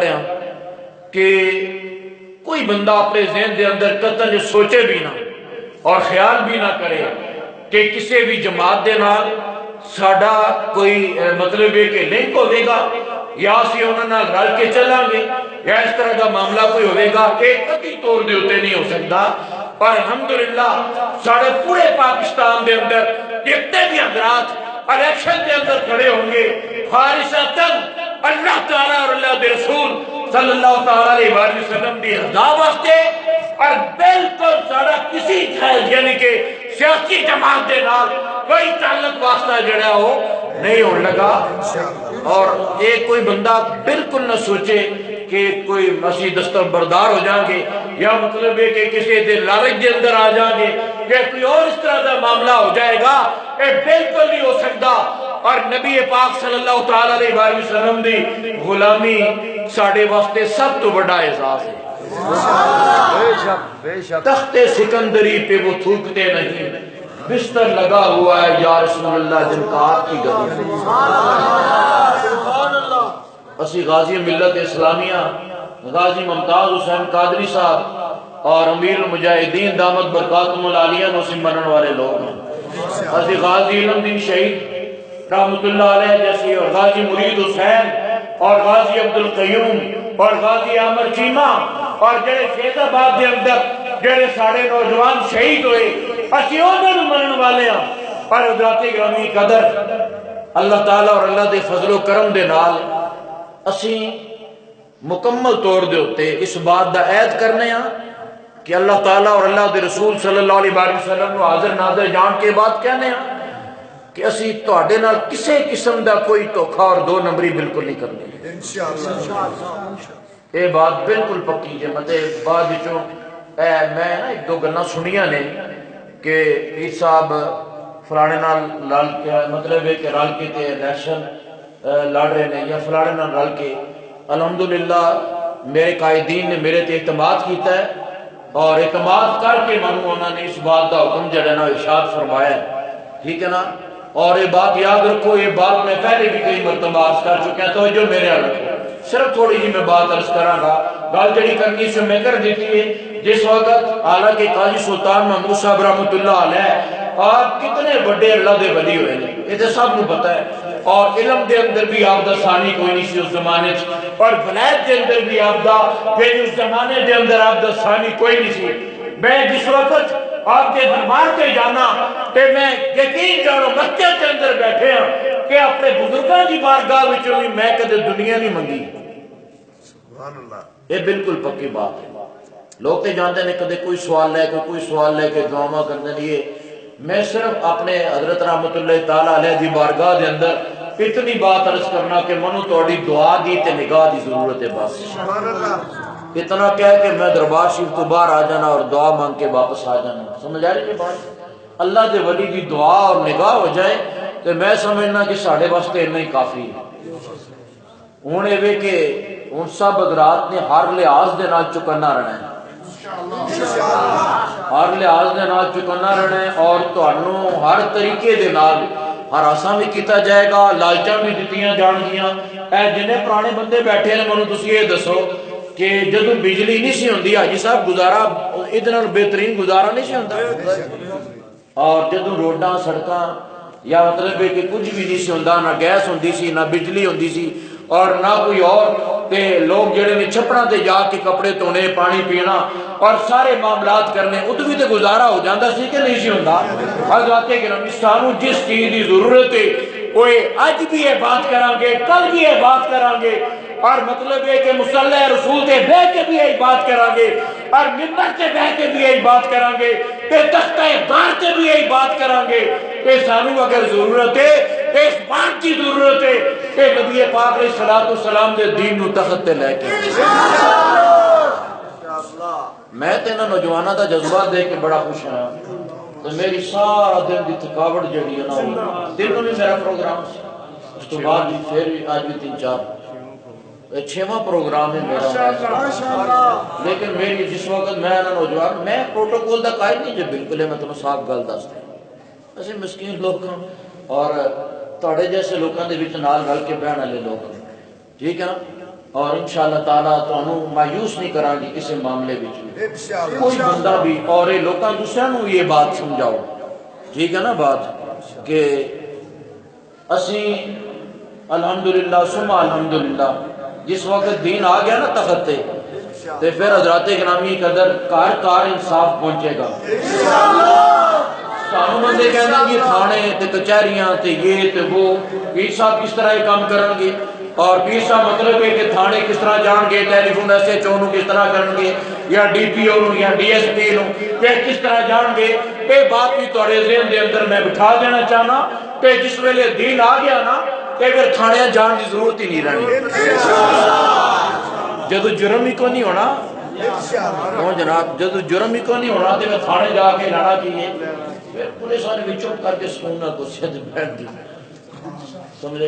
رہا کہ کوئی بندہ اپنے ذہن دے اندر قطن سوچے بھی نہ اور خیال بھی نہ کرے کہ کسی بھی جماعت دے نال ساڈا کوئی مطلب ہے کہ لنک ہوئے گا یا اسی انہاں نال رل کے چلیں گے یا اس طرح کا معاملہ کوئی ہوئے گا کہ کبھی طور دے ہوتے نہیں ہو سکتا. اور الحمدللہ سارے پورے پاکستان دے اندر جتنے بھی حضرات الیکشن دے اندر کھڑے ہوں گے خالصتاً اللہ تعالیٰ اور اللہ دے رسول صلی اللہ تعالیٰ علیہ وسلم دی رضا واسطے اور بالکل سارا کسی یعنی کہ سیاسی جماعت دے نال کوئی تعلق واسطہ جڑا ہو نہیں ہونے لگا. اور ایک کوئی بندہ بالکل نہ سوچے کہ کوئی اسی دستبردار ہو جائیں گے یا مطلب ہے کہ کسی دے لالچ دے اندر آ جائیں گے کہ کوئی اور اس طرح کا معاملہ ہو جائے گا یہ بالکل نہیں ہو سکتا. اور نبی پاک صلی اللہ تعالی علیہ وسلم دی غلامی ساڈے واسطے سب تو بڑا اعزاز ہے. تخت سکندری پہ وہ تھوکتے نہیں بستر لگا ہوا ہے یا رسول اللہ جن کا آپ کی گدی. اسی غازی ملت اسلامیہ غازی ممتاز حسین قادری صاحب اور امیر المجاہدین دامت برکاتہم العالیہ نو منن والے لوگ ہیں. اسی غازی علم دین شہید رحمت اللہ علیہ جیسی اور غازی مرید حسین اور غازی عبدالقیوم اور غازی عامر چیمہ اور جڑے فیض آباد دے اندر جڑے سارے نوجوان شہید ہوئے اسی انہوں منن والے ہیں. اور حضرات گرامی قدر اللہ تعالیٰ اور اللہ دے فضل و کرم دے نال اسی مکمل طور دے ہوتے اس بات دا عہد کرنے ہیں کہ اللہ تعالیٰ اور اللہ دے رسول صلی اللہ علیہ وسلم کو حاضر ناظر جان کے بعد کہنے ہیں کہ اسی تواڈے نال کسے قسم دا کوئی دھوکھا اور دو نمبری بالکل نہیں کرنی. یہ بات بالکل پکی ہے. مطلب بعد وچوں میں نا ایک دو گلاں سنیاں نے کہ پیر صاحب فلانے نال لال کے مطلب ہے کہ رل کے تے الیکشن لڑ رہے ہیں یا فلانے نال رل کے. الحمدللہ میرے قائدین نے میرے تے اعتماد کیتا ہے اور اعتماد کر کے منو انہوں نے اس بات دا حکم جڑا نا ارشاد فرمایا ہے. ٹھیک ہے نا. اور یہ بات یاد رکھو یہ بات میں پہلے بھی کئی مرتبہ عرض کر چکا تو جو میرے رکھو صرف تھوڑی جی میں بات عرض کراں گا. گل جڑی کرنی سے میں کر دیتی ہے. جس وقت حالانکہ قاضی سلطان محمود صاحب رحمۃ اللہ علیہ آپ کتنے بڑے اللہ دے ولی ہوئے ہیں یہ تو سب کو پتہ ہے. اور علم دے اندر بھی آپ دا ثانی کوئی نہیں سی اس زمانے اور ولایت دے اندر بھی آپ دا یعنی اس زمانے دے اندر آپ دا ثانی کوئی نہیں سی. میں جس وقت آپ کے دربار کے جانا کہ میں یقین جانو مسجد کے اندر بیٹھے ہیں کہ اپنے بزرگاں کی بارگاہ وچوں بھی میں کدے دنیا نہیں منگی. سبحان اللہ. یہ بالکل پکی بات ہے. لوگ تے جانتے ہیں کدے کوئی سوال لے کے دعاواں کرنے لیے. میں صرف اپنے حضرت رحمت اللہ تعالیٰ علیہ دی بارگاہ دے اندر اتنی بات عرض کرنا کہ منو تہاڈی دعا دی تے نگاہ دی ضرورت ہے بس. سبحان اللہ. اتنا کہہ کہ میں دربار شریف تو باہر آ جانا اور دعا مانگ کے واپس آ جانا. سمجھ آ رہی ہے بات. اللہ دے ولی دی دعا اور نگاہ ہو جائے تو میں سمجھنا کہ ساڑھے واسطے اتنا ہی کافی ہے. ہوں یہ کہ ہوں سب حضرات نے ہر لحاظ دے نال چکنا رہنا ہے. ہر لحاظ دے نال چکنا رہنا ہے اور تہانوں ہر طریقے دے نال ہراساں بھی کیتا جائے گا لالچاں بھی دتیاں جان گیاں. اے جنے پرانے بندے بیٹھے ہیں منو تسی یہ دسو کہ جدوں بجلی نہیں سی ہوندی حاجی صاحب گزارا ادھر نال بہترین گزارا نہیں سی ہوندا. اور جدوں روڈاں سڑکاں یا مطلب ہے کہ کچھ بھی نہیں سی ہوندا نہ گیس ہوندی سی نہ بجلی ہوندی سی اور نہ کوئی اور تے لوگ جڑے نے چھپڑاں تے جا کے کپڑے دھونے پانی پینا اور سارے معاملات کرنے ادھر بھی تے گزارا ہو جاندہ سی کہ نہیں سی ہوندا. حضرات گرامی سانو جس چیز دی ضرورت ہے وہ اج بھی یہ بات کریں گے کل بھی یہ بات کریں گے اور مطلب ہے کہ مصلی رسول تے بہ کے بھی یہی بات کریں گے اور منبر تے بہ کے بھی یہی بات کریں گے تے تختہ دار تے بھی یہی بات کریں گے کہ سانو اگر ضرورت ہے اس بات کی ضرورت ہے کہ نبی پاک علیہ الصلوۃ والسلام دے دین نو تخت تے لے کے. میں تے نا نوجواناں دا جذبہ دیکھ کے بڑا خوش ہوں. تو میری سارا دن دی تھکاوٹ جڑی ہے نا دن میں میرا پروگرام اس تو بعد بھی پھر بھی آج بھی 3-4 چھواں پروگرام ہے میرا. لیکن میری جس وقت میں نوجوان میں پروٹوکول دا قائل نہیں جو بالکل ہے میں تمہیں صاف گل دستا ایسے مسکین لوگ اور تھوڑے جیسے لوگوں کے نال رل کے بہن والے لوگ. ٹھیک ہے نا. اور انشاءاللہ تعالیٰ تانوں مایوس نہیں کران گی کسی معاملے میں کوئی بندہ بھی اور لوکاں دوسرے نو یہ بات سمجھاؤ ٹھیک ہے نا بات کہ اسی الحمدللہ ثم الحمدللہ جس وقت دین آ گیا نا تخت تے پھر حضرات گرامی قدر کار انصاف پہنچے گا سانو بندے کہنا کہ تھانے تے کچہریاں تے یہ تے وہ پیر صاحب کس طرح یہ کام کرن گے اور پیر صاحب مطلب ہے کہ تھانے کس طرح جان گے ٹیلی فون ایسے چونوں کس طرح کرن گے یا ڈی پی او نو یا ڈی ایس پی نو کہ کس طرح جان گے یہ بات بھی تھوڑے ذہن دے اندر میں بٹھا دینا چاہنا کہ جس ویلے دین آ گیا نا کہ پھر تھانے جان کی ضرورت ہی نہیں رہنی جدو جرم ہی کو نہیں ہونا جناب جدو جرم ہی کو نہیں ہونا تو میں تھانے جا کے لڑا کیے پھر پولیس والے بھی چپ کر کے سننا کو سید بیٹھ دی سمجھے